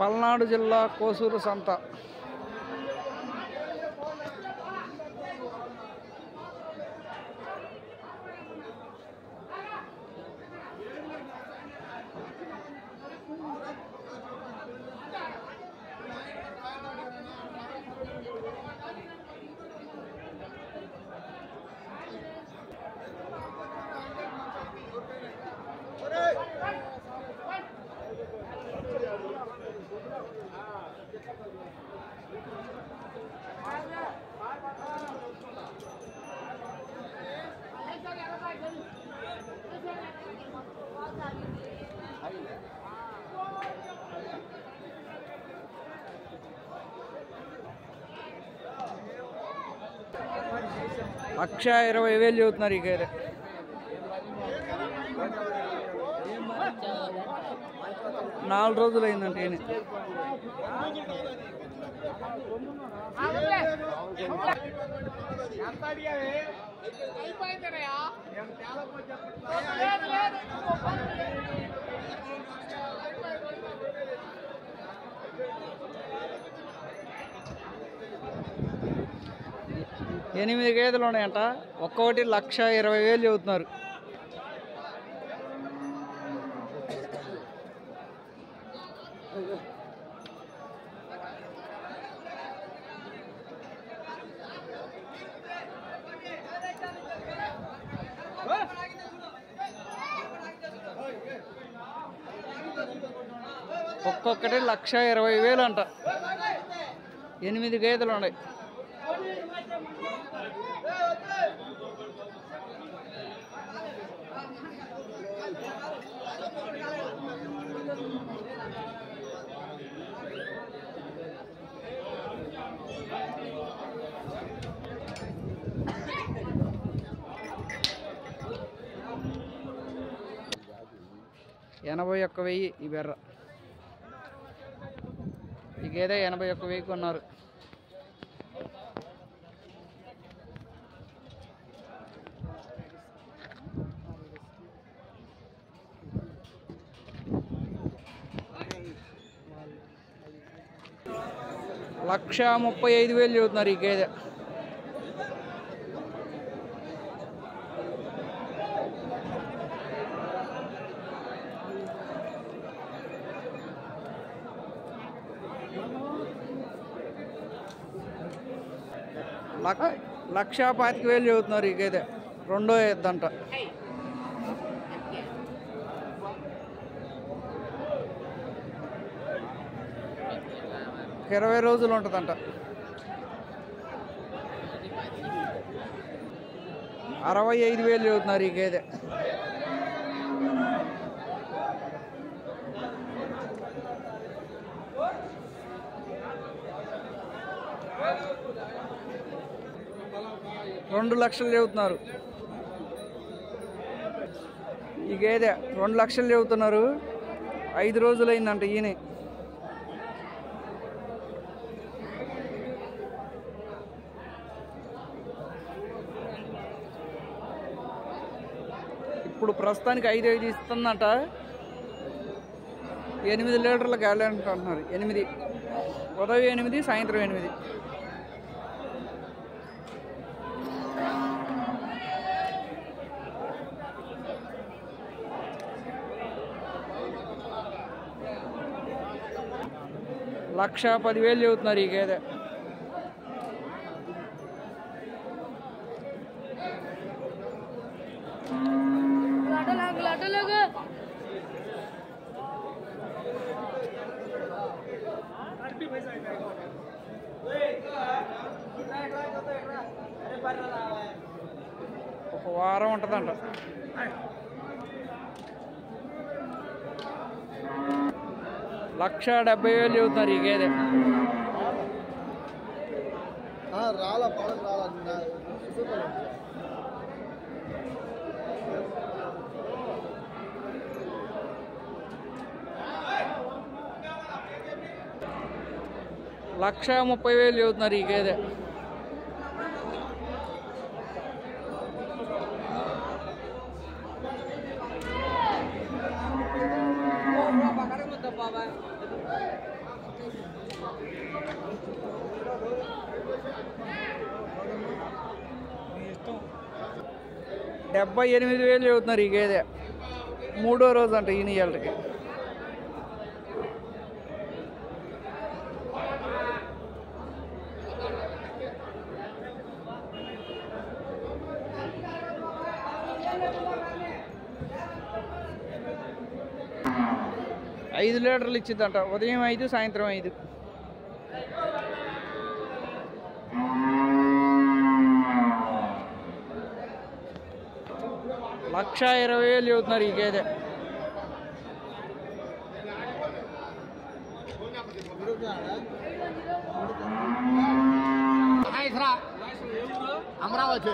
పల్నాడు జిల్లా కోసూరు సంత. లక్ష 20,000 చెబుతున్నారు ఈ గేదె. నాలుగు రోజులు అయిందంటే ఎనిమిది గేదెలు ఉన్నాయంట. ఒక్కొక్కటి 1,20,000 చెబుతున్నారు. ఒక్కొక్కటి 1,20,000 అంట. 8 గేదెలు ఉన్నాయి. $81,000 ఈ బెర్ర. ఈ గేదె 81,000 కొన్నారు. $1,35,000 చెబుతున్నారు ఈ గేదె. $1,25,000 చెబుతున్నారు ఈ గేదె. రెండో ఎద్దంట. ఒక 20 రోజులు ఉంటుందంట. 65,000 చెబుతున్నారు ఈ గేదె. $2,00,000 చెబుతున్నారు ఈ గేదె. 2,00,000 చెబుతున్నారు. 5 రోజులు అయిందంట ఈయన. ఇప్పుడు ప్రస్తుతానికి 5 ఇస్తుందంట. 8 లీటర్ల గ్యాలెంట్ అంటున్నారు. 8 ఉదయం 8 సాయంత్రం 8. $1,10,000 చెబుతున్నారు ఈ గేదె. ఒక వారం ఉంటుందంట. $1,70,000 చెబుతున్నారు ఈ గేదె. $1,30,000 చెబుతున్నారు ఈ గేదె. $78,000 చెబుతున్నారు ఈ గేదె. 3వ రోజు అంట ఈయన ఇవాళకి. ఐదు లీటర్లు ఇచ్చిద్దంట. ఉదయం 5, సాయంత్రం 5. $1,20,000 చెబుతున్నారు ఈ గేదె. అమరావతి